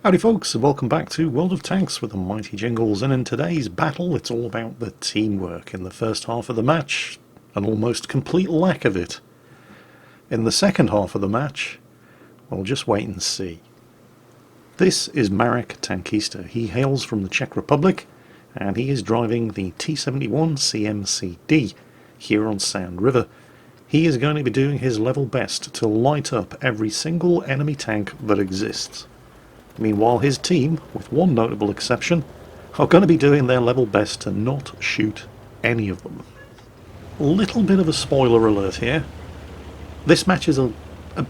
Howdy folks, and welcome back to World of Tanks with the mighty Jingles, and in today's battle it's all about the teamwork. In the first half of the match, an almost complete lack of it. In the second half of the match, we'll just wait and see. This is Marek Tankista. He hails from the Czech Republic, and he is driving the T-71 CMCD here on Sand River. He is going to be doing his level best to light up every single enemy tank that exists. Meanwhile, his team, with one notable exception, are going to be doing their level best to not shoot any of them. A little bit of a spoiler alert here. This match is a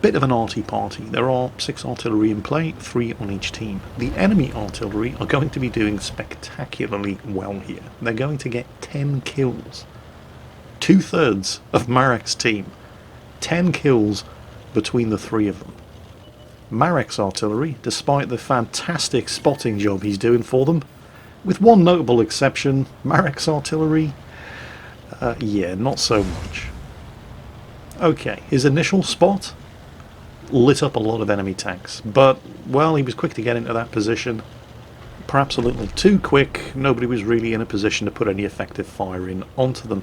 bit of an arty party. There are 6 artillery in play, 3 on each team. The enemy artillery are going to be doing spectacularly well here. They're going to get 10 kills. 2/3 of Marek's team. 10 kills between the 3 of them. Marek's artillery, despite the fantastic spotting job he's doing for them, with one notable exception, Marek's artillery, yeah, not so much. Okay, his initial spot lit up a lot of enemy tanks, but, well, he was quick to get into that position, perhaps a little too quick. Nobody was really in a position to put any effective firing onto them.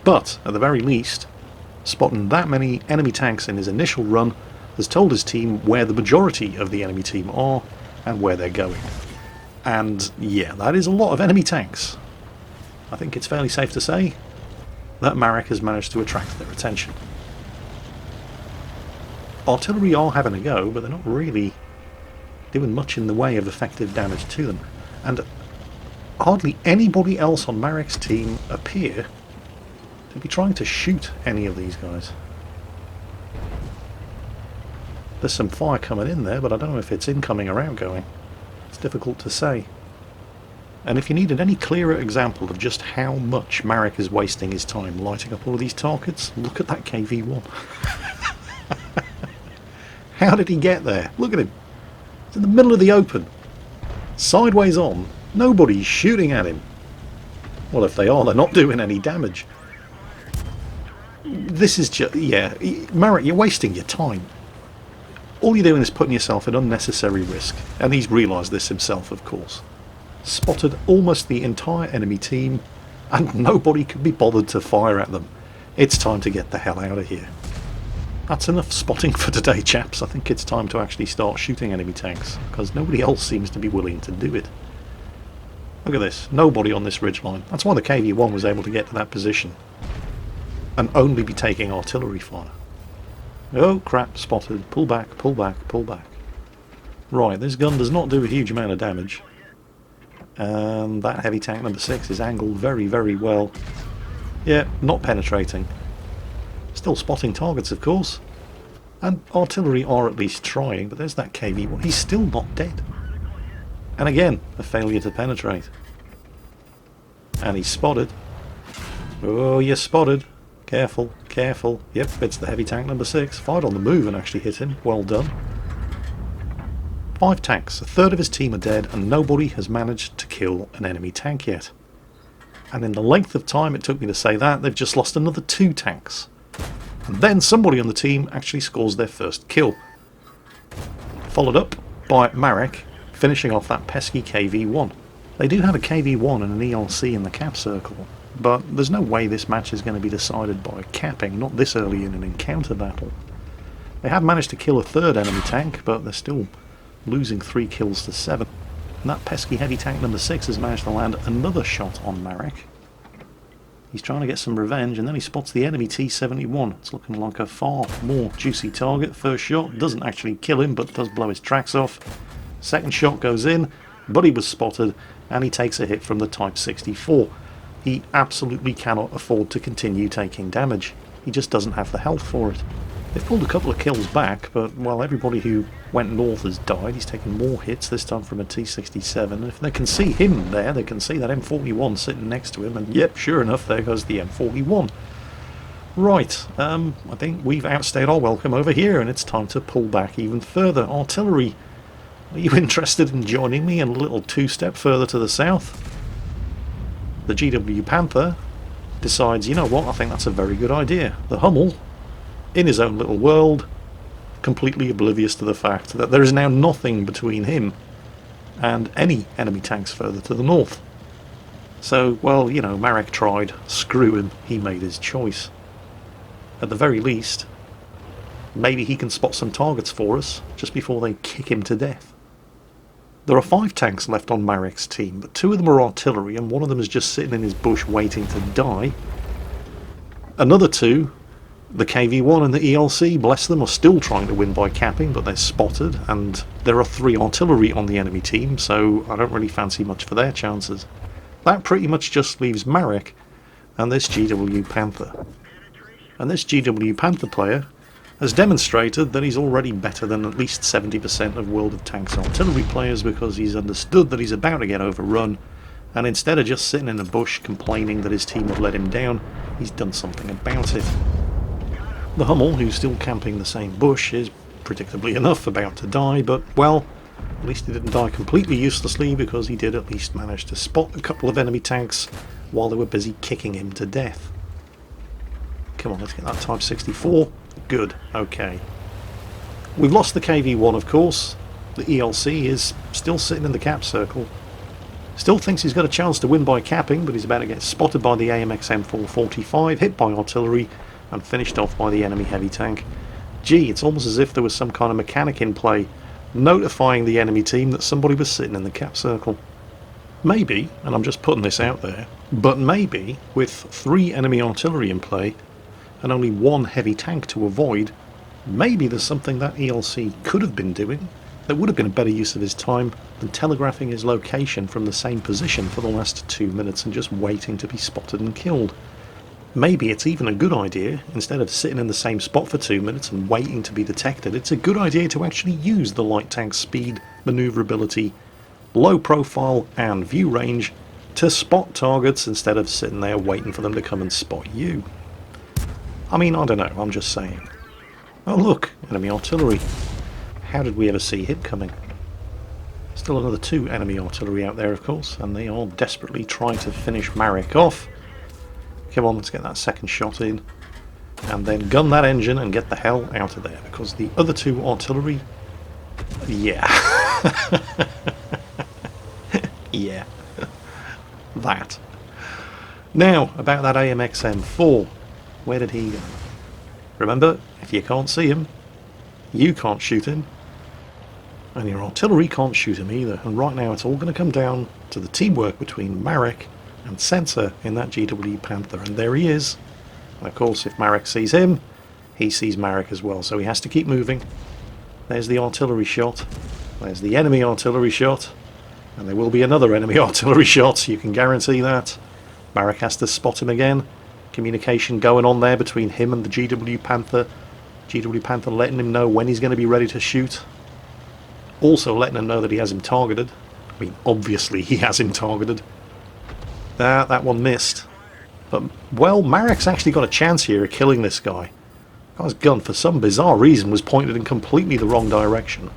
But, at the very least, spotting that many enemy tanks in his initial run has told his team where the majority of the enemy team are and where they're going. And yeah, that is a lot of enemy tanks. I think it's fairly safe to say that Marek has managed to attract their attention. Artillery are having a go, but they're not really doing much in the way of effective damage to them. And hardly anybody else on Marek's team appear to be trying to shoot any of these guys. There's some fire coming in there, but I don't know if it's incoming or outgoing. It's difficult to say. And if you needed any clearer example of just how much Marek is wasting his time lighting up all of these targets, look at that KV-1. How did he get there? Look at him. It's in the middle of the open. Sideways on. Nobody's shooting at him. Well, if they are, they're not doing any damage. This is just... yeah, Marek, you're wasting your time. All you're doing is putting yourself at unnecessary risk, and he's realised this himself, of course. Spotted almost the entire enemy team, and nobody could be bothered to fire at them. It's time to get the hell out of here. That's enough spotting for today, chaps. I think it's time to actually start shooting enemy tanks, because nobody else seems to be willing to do it. Look at this, nobody on this ridgeline. That's why the KV-1 was able to get to that position, and only be taking artillery fire. Oh crap, spotted. Pull back, pull back, pull back. Right, this gun does not do a huge amount of damage. And that heavy tank number 6 is angled very, very well. Yeah, not penetrating. Still spotting targets, of course. And artillery are at least trying, but there's that KV-1. He's still not dead. And again, a failure to penetrate. And he's spotted. Oh, you're spotted. Careful, careful. Yep, it's the heavy tank number 6. Fired on the move and actually hit him. Well done. 5 tanks. 1/3 of his team are dead, and nobody has managed to kill an enemy tank yet. And in the length of time it took me to say that, they've just lost another 2 tanks. And then somebody on the team actually scores their first kill. Followed up by Marek finishing off that pesky KV-1. They do have a KV-1 and an ELC in the cap circle, but there's no way this match is going to be decided by capping, not this early in an encounter battle. They have managed to kill a 3rd enemy tank, but they're still losing 3 kills to 7. And that pesky heavy tank number 6 has managed to land another shot on Marek. He's trying to get some revenge, and then he spots the enemy T-71. It's looking like a far more juicy target. First shot doesn't actually kill him, but does blow his tracks off. Second shot goes in, but he was spotted, and he takes a hit from the Type 64. He absolutely cannot afford to continue taking damage. He just doesn't have the health for it. They've pulled a couple of kills back, but while everybody who went north has died, he's taken more hits, this time from a T-67. And if they can see him there, they can see that M41 sitting next to him, and yep, sure enough, there goes the M41. Right, I think we've outstayed our welcome over here, and it's time to pull back even further. Artillery, are you interested in joining me in a little 2-step further to the south? The GW Panther decides, you know what, I think that's a very good idea. The Hummel, in his own little world, completely oblivious to the fact that there is now nothing between him and any enemy tanks further to the north. So, well, you know, Marek tried. Screw him, he made his choice. At the very least, maybe he can spot some targets for us just before they kick him to death. There are 5 tanks left on Marek's team, but 2 of them are artillery and one of them is just sitting in his bush waiting to die. Another 2, the KV-1 and the ELC, bless them, are still trying to win by capping, but they're spotted, and there are 3 artillery on the enemy team, so I don't really fancy much for their chances. That pretty much just leaves Marek and this GW Panther. And this GW Panther player has demonstrated that he's already better than at least 70% of World of Tanks artillery players, because he's understood that he's about to get overrun, and instead of just sitting in a bush complaining that his team have let him down, he's done something about it. The Hummel, who's still camping the same bush, is predictably enough about to die, but, well, at least he didn't die completely uselessly, because he did at least manage to spot a couple of enemy tanks while they were busy kicking him to death. Come on, let's get that Type 64. Good, okay. We've lost the KV-1, of course. The ELC is still sitting in the cap circle. Still thinks he's got a chance to win by capping, but he's about to get spotted by the AMX M445, hit by artillery, and finished off by the enemy heavy tank. Gee, it's almost as if there was some kind of mechanic in play, notifying the enemy team that somebody was sitting in the cap circle. Maybe, and I'm just putting this out there, but maybe, with 3 enemy artillery in play, and only 1 heavy tank to avoid, maybe there's something that ELC could have been doing that would have been a better use of his time than telegraphing his location from the same position for the last 2 minutes and just waiting to be spotted and killed. Maybe it's even a good idea, instead of sitting in the same spot for 2 minutes and waiting to be detected, it's a good idea to actually use the light tank's speed, manoeuvrability, low profile and view range to spot targets instead of sitting there waiting for them to come and spot you. I mean, I don't know, I'm just saying. Oh look, enemy artillery. How did we ever see him coming? Still another 2 enemy artillery out there, of course, and they are desperately trying to finish Marek off. Come on, let's get that second shot in, and then gun that engine and get the hell out of there, because the other 2 artillery... yeah. yeah. That. Now, about that AMX M4. Where did he go? Remember, if you can't see him, you can't shoot him, and your artillery can't shoot him either. And right now it's all going to come down to the teamwork between Marek and Sensor in that GW Panther, and there he is. And of course, if Marek sees him, he sees Marek as well, so he has to keep moving. There's the artillery shot, there's the enemy artillery shot, and there will be another enemy artillery shot, you can guarantee that. Marek has to spot him again. Communication going on there between him and the GW Panther. GW Panther letting him know when he's going to be ready to shoot. Also letting him know that he has him targeted. I mean, obviously he has him targeted. That one missed. But, well, Marek's actually got a chance here of killing this guy. The guy's gun, for some bizarre reason, was pointed in completely the wrong direction.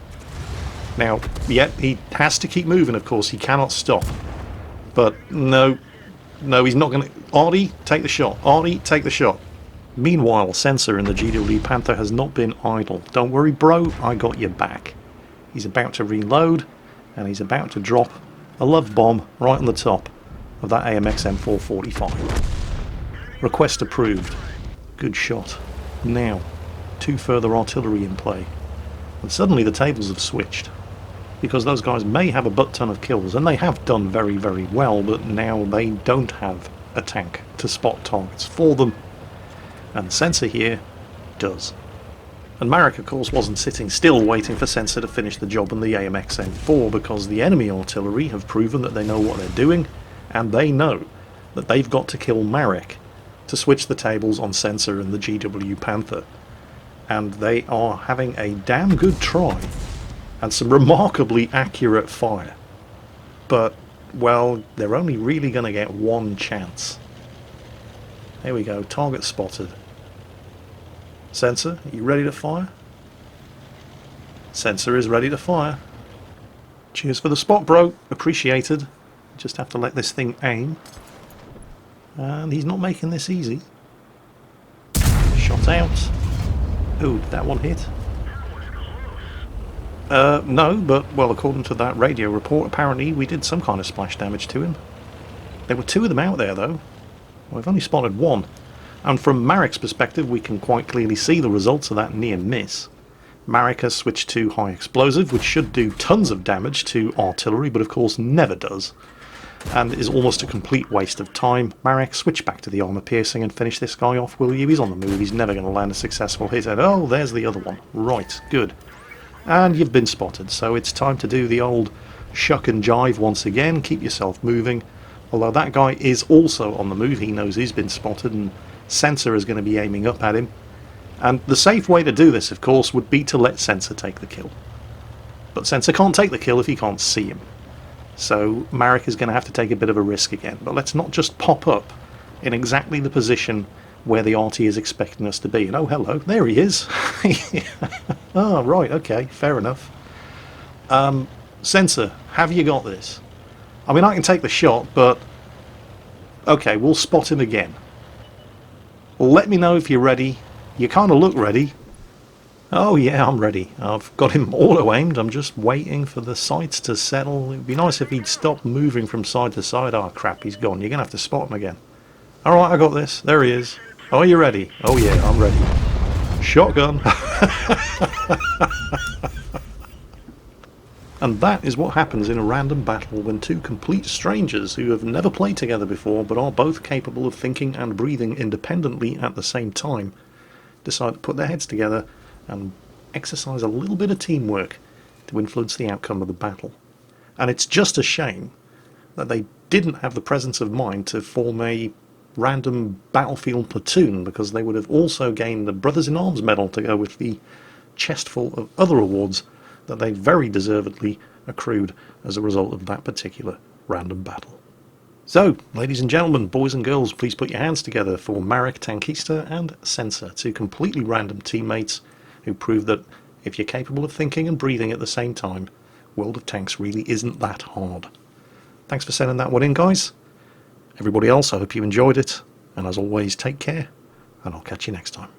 Now, yeah, he has to keep moving, of course. He cannot stop. But, no, he's not going to... Artie, take the shot. Artie, take the shot. Meanwhile, Sensor in the GW Panther has not been idle. Don't worry, bro, I got your back. He's about to reload, and he's about to drop a love bomb right on the top of that AMX M445. Request approved. Good shot. Now, 2 further artillery in play. And suddenly the tables have switched. Because those guys may have a butt ton of kills, and they have done very, very well, but now they don't have a tank to spot targets for them. And Sensor here does. And Marek, of course, wasn't sitting still waiting for Sensor to finish the job on the AMX M4, because the enemy artillery have proven that they know what they're doing, and they know that they've got to kill Marek to switch the tables on Sensor and the GW Panther. And they are having a damn good try, and some remarkably accurate fire. But, well, they're only really going to get one chance. There we go, target spotted. Sensor, are you ready to fire? Sensor is ready to fire. Cheers for the spot, bro. Appreciated. Just have to let this thing aim. And he's not making this easy. Shot out. Ooh, did that one hit? No, but, well, according to that radio report, apparently we did some kind of splash damage to him. There were two of them out there, though. We've only spotted one. And from Marek's perspective, we can quite clearly see the results of that near miss. Marek has switched to high explosive, which should do tons of damage to artillery, but of course never does, and is almost a complete waste of time. Marek, switch back to the armor piercing and finish this guy off, will you? He's on the move, he's never going to land a successful hit. And oh, there's the other one. Right, good. And you've been spotted, so it's time to do the old shuck and jive once again. Keep yourself moving. Although that guy is also on the move, he knows he's been spotted, and Sensor is going to be aiming up at him. And the safe way to do this, of course, would be to let Sensor take the kill. But Sensor can't take the kill if he can't see him. So Marek is going to have to take a bit of a risk again. But let's not just pop up in exactly the position where the RT is expecting us to be. And oh, hello, there he is. Oh, right, okay, fair enough. Sensor, have you got this? I mean, I can take the shot, but... okay, we'll spot him again. Well, let me know if you're ready. You kind of look ready. Oh yeah, I'm ready. I've got him auto-aimed. I'm just waiting for the sights to settle. It would be nice if he'd stop moving from side to side. Oh crap, he's gone. You're going to have to spot him again. Alright, I got this. There he is. Oh, are you ready? Oh yeah, I'm ready. Shotgun. And that is what happens in a random battle when two complete strangers who have never played together before but are both capable of thinking and breathing independently at the same time decide to put their heads together and exercise a little bit of teamwork to influence the outcome of the battle. And it's just a shame that they didn't have the presence of mind to form a random battlefield platoon, because they would have also gained the Brothers in Arms medal to go with the chestful of other awards that they very deservedly accrued as a result of that particular random battle. So, ladies and gentlemen, boys and girls, please put your hands together for Marek, Tankista and Sensor, two completely random teammates who prove that if you're capable of thinking and breathing at the same time, World of Tanks really isn't that hard. Thanks for sending that one in, guys. Everybody else, I hope you enjoyed it, and as always, take care, and I'll catch you next time.